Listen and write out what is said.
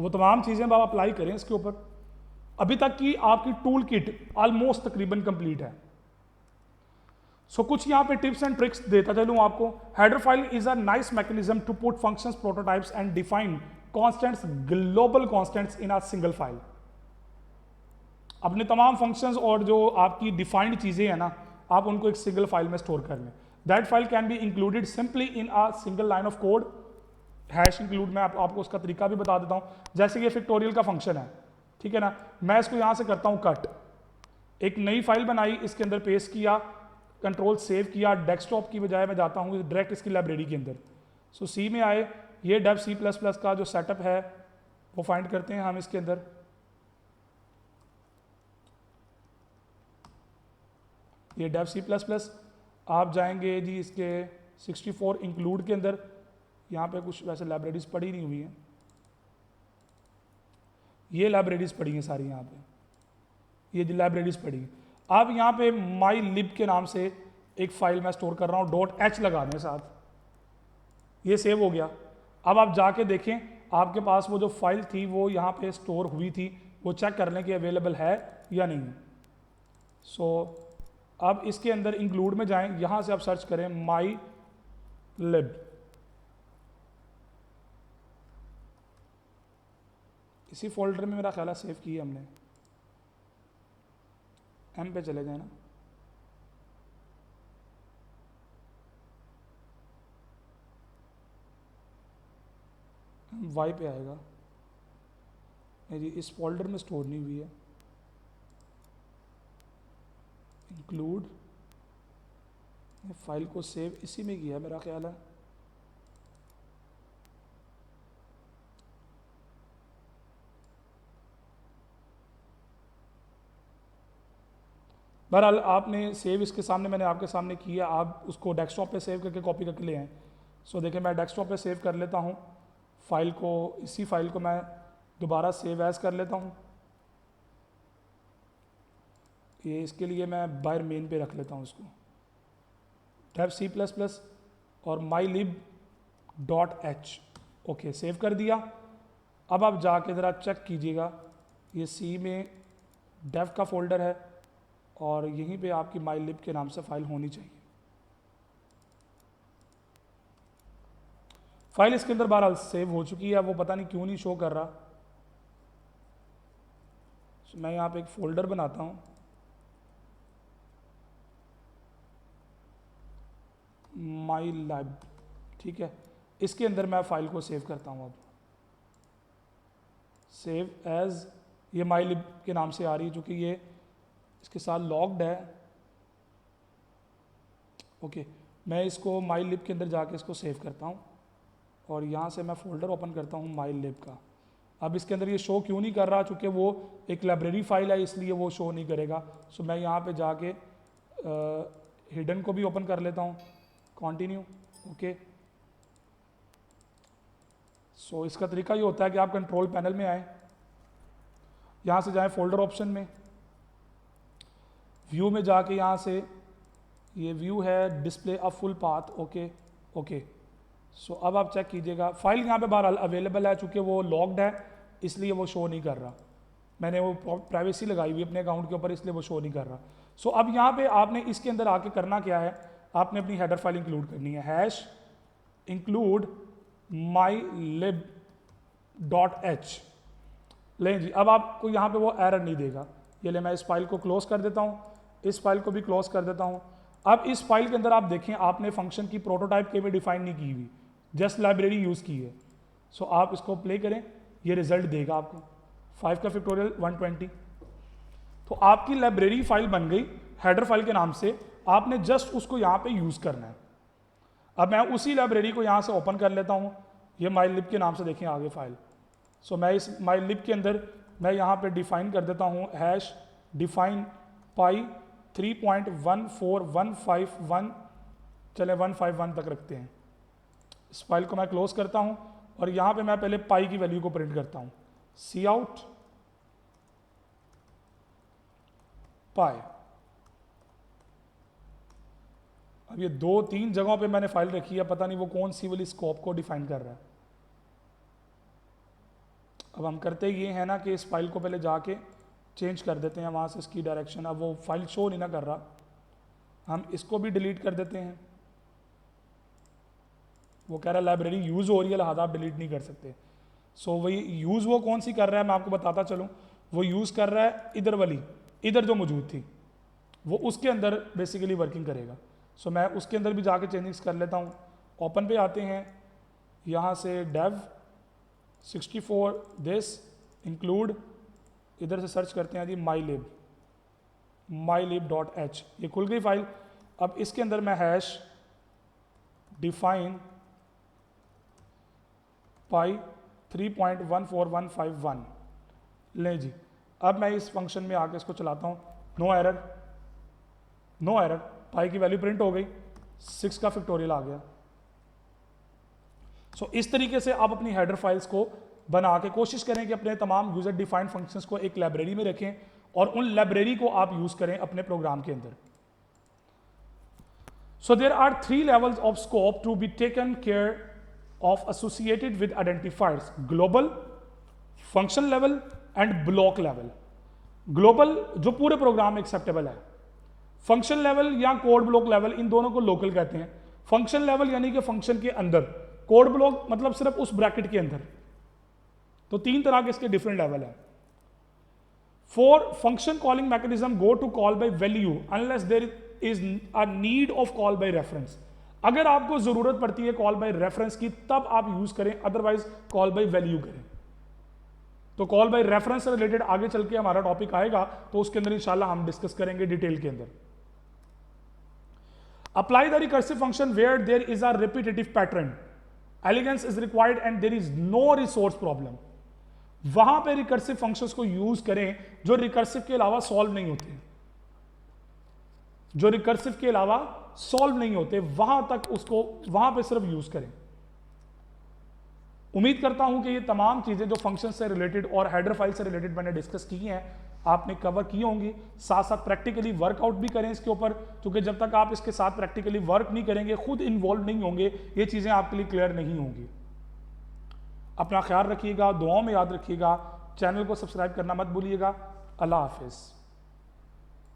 तो वो तमाम चीज़ें अब आप अप्लाई करें इसके ऊपर। अभी तक की आपकी टूल किट ऑलमोस्ट तकरीबन कंप्लीट है। सो कुछ यहाँ पे टिप्स एंड ट्रिक्स देता चलूँ आपको। Header file is a nice mechanism to put functions, prototypes and define constants, global constants in a single file. अपने तमाम फंक्शंस और जो आपकी डिफाइंड चीज़ें हैं ना, आप उनको एक सिंगल फाइल में स्टोर कर लें। That file can be included simply in a single line of code. Hash include मैं आपको उसका तरीका भी बता देता हूँ। जैसे ये फैक्टोरियल का फंक्शन है, ठीक है ना, मैं इसको यहाँ से करता हूँ कट, एक नई फाइल बनाई, इसके अंदर पेस्ट किया, कंट्रोल सेव किया, डेस्कटॉप की बजाय मैं जाता हूँ डायरेक्ट इसकी लाइब्रेरी के अंदर। सो सी में आए, ये डेव सी प्लस प्लस का जो सेटअप है वो फाइंड करते हैं हम इसके अंदर। ये डेव सी प्लस प्लस, आप जाएंगे जी इसके 64 इंक्लूड के अंदर, यहाँ पे कुछ वैसे लाइब्रेरीज पड़ी नहीं हुई हैं, ये लाइब्रेरीज पड़ी हैं सारी यहाँ पे, ये जो लाइब्रेरीज पड़ी हैं। अब यहाँ पे माई लिब के नाम से एक फाइल मैं स्टोर कर रहा हूँ, .h लगा दें साथ, ये सेव हो गया। अब आप जाके देखें आपके पास वो जो फाइल थी वो यहाँ पे स्टोर हुई थी, वो चेक कर लें कि अवेलेबल है या नहीं। सो अब इसके अंदर इंक्लूड में जाएं, यहाँ से आप सर्च करें माई लिब, इसी फोल्डर में मेरा ख्याल है सेव की है हमने, एम पे चले जाए ना, वाई पे आएगा, नहीं जी इस फोल्डर में स्टोर नहीं हुई है। इंक्लूड, फाइल को सेव इसी में किया है मेरा ख्याल है। बहरहाल आपने सेव इसके सामने, मैंने आपके सामने किया, आप उसको डेस्कटॉप पे सेव करके कॉपी करके ले आएँ। सो देखिए मैं डेस्कटॉप पे सेव कर लेता हूँ फाइल को, इसी फाइल को मैं दोबारा सेव एज कर लेता हूँ। ये इसके लिए मैं बाहर मेन पे रख लेता हूँ इसको, डेव सी प्लस प्लस और माई लिब .h, ओके सेव कर दिया। अब आप जाके ज़रा चेक कीजिएगा, ये सी में डेव का फोल्डर है और यहीं पे आपकी माई लिब के नाम से फाइल होनी चाहिए। फाइल इसके अंदर बहरहाल सेव हो चुकी है, वो पता नहीं क्यों नहीं शो कर रहा। मैं यहाँ पे एक फ़ोल्डर बनाता हूँ, माई लैब, ठीक है, इसके अंदर मैं फ़ाइल को सेव करता हूँ। अब सेव एज, ये माई लिब के नाम से आ रही है चूँकि ये इसके साथ लॉग्ड है। ओके, मैं इसको माई लिब के अंदर जाके इसको सेव करता हूँ और यहाँ से मैं फ़ोल्डर ओपन करता हूँ माई लिब का। अब इसके अंदर ये शो क्यों नहीं कर रहा, चूँकि वो एक लाइब्रेरी फाइल है इसलिए वो शो नहीं करेगा। सो मैं यहाँ पे जाके हिडन को भी ओपन कर लेता हूँ, कंटिन्यू, ओके। सो इसका तरीका ये होता है कि आप कंट्रोल पैनल में आए, यहाँ से जाएं फोल्डर ऑप्शन में, व्यू में जाके यहाँ से ये व्यू है display a full path, okay okay. So अब आप चेक कीजिएगा फाइल यहाँ पे बहरहाल अवेलेबल है, चूँकि वो लॉग्ड है इसलिए वो शो नहीं कर रहा। मैंने वो प्राइवेसी लगाई हुई अपने अकाउंट के ऊपर इसलिए वो शो नहीं कर रहा। सो अब यहाँ पे आपने इसके अंदर आके करना क्या है, आपने अपनी हेडर फाइल इंक्लूड करनी है, हैश इंक्लूड माई लिब .h। लें जी, अब आपको यहाँ पे वो एरर नहीं देगा। ये ले मैं इस फाइल को क्लोज कर देता हूँ, इस फाइल को भी क्लोज कर देता हूँ। अब इस फाइल के अंदर आप देखें आपने फंक्शन की प्रोटोटाइप कहीं भी डिफाइन नहीं की हुई, जस्ट लाइब्रेरी यूज़ की है। सो आप इसको प्ले करें, ये रिजल्ट देगा आपको 5 का फैक्टोरियल 120। तो आपकी लाइब्रेरी फाइल बन गई हेडर फाइल के नाम से, आपने जस्ट उसको यहाँ पे यूज़ करना है। अब मैं उसी लाइब्रेरी को यहाँ से ओपन कर लेता हूँ, ये माई लिब के नाम से देखें आगे फाइल। सो मैं इस माई लिब के अंदर मैं यहाँ पे डिफाइन कर देता हूँ हैश डिफाइन पाई 3.14151, चले 151 तक रखते हैं। इस फाइल को मैं क्लोज करता हूँ और यहाँ पे मैं पहले पाई की वैल्यू को प्रिंट करता हूँ, सी आउट पाई। अब ये 2-3 जगहों पे मैंने फाइल रखी है, पता नहीं वो कौन सी वाली स्कोप को डिफाइन कर रहा है। अब हम करते ये हैं ना कि इस फाइल को पहले जाके चेंज कर देते हैं वहाँ से इसकी डायरेक्शन। अब वो फाइल शो नहीं ना कर रहा, हम इसको भी डिलीट कर देते हैं। वो कह रहा है लाइब्रेरी यूज़ हो रही है लिहाजा आप डिलीट नहीं कर सकते। सो वही यूज़ वो कौन सी कर रहा है मैं आपको बताता चलूँ। वो यूज़ कर रहा है इधर वाली, इधर जो मौजूद थी वो उसके अंदर बेसिकली वर्किंग करेगा। सो मैं उसके अंदर भी जाके चेंजेस कर लेता हूँ। ओपन पे आते हैं, यहाँ से dev 64 दिस इंक्लूड, इधर से सर्च करते हैं जी mylib.h, ये खुल गई फाइल। अब इसके अंदर मैं हैश डिफाइन पाई 3.14151 लें जी। अब मैं इस फंक्शन में आके इसको चलाता हूँ, नो एरर, पाई की वैल्यू प्रिंट हो गई, 6 का फैक्टोरियल आ गया। सो इस तरीके से आप अपनी हेडर फाइल्स को बना के कोशिश करें कि अपने तमाम यूजर डिफाइंड फंक्शंस को एक लाइब्रेरी में रखें और उन लाइब्रेरी को आप यूज करें अपने प्रोग्राम के अंदर। So there are 3 levels of scope to be taken care of associated with identifiers, global, function level and block level. Global जो पूरे प्रोग्राम में एक्सेप्टेबल है, फंक्शन लेवल या कोड ब्लॉक लेवल इन दोनों को लोकल कहते हैं। फंक्शन लेवल यानी कि फंक्शन के अंदर, कोड ब्लॉक मतलब सिर्फ उस ब्रैकेट के अंदर। तो 3 तरह के इसके डिफरेंट लेवल है। For function calling mechanism go to call by value unless there is a need of call by reference. अगर आपको जरूरत पड़ती है कॉल बाय रेफरेंस की तब आप यूज करें, अदरवाइज कॉल बाय वैल्यू करें। तो कॉल बाय रेफरेंस से रिलेटेड आगे चल के हमारा टॉपिक आएगा तो उसके अंदर इंशाल्लाह हम डिस्कस करेंगे डिटेल के अंदर। Apply the recursive function where there is a repetitive pattern, elegance is required and there is no resource problem. वहां पे रिकर्सिव फंक्शंस को यूज करें जो रिकर्सिव के अलावा सॉल्व नहीं होते, जो रिकर्सिव के अलावा सॉल्व नहीं होते, वहां तक उसको वहां पे सिर्फ यूज करें। उम्मीद करता हूं कि ये तमाम चीजें जो फंक्शन से रिलेटेड और हेडर फाइल से रिलेटेड मैंने डिस्कस की हैं आपने कवर की होंगी। साथ साथ प्रैक्टिकली वर्कआउट भी करें इसके ऊपर, क्योंकि जब तक आप इसके साथ प्रैक्टिकली वर्क नहीं करेंगे, खुद इन्वॉल्व नहीं होंगे, ये चीजें आपके लिए क्लियर नहीं होंगी। अपना ख्याल रखिएगा, दुआओं में याद रखिएगा, चैनल को सब्सक्राइब करना मत भूलिएगा। अल्लाह हाफिज।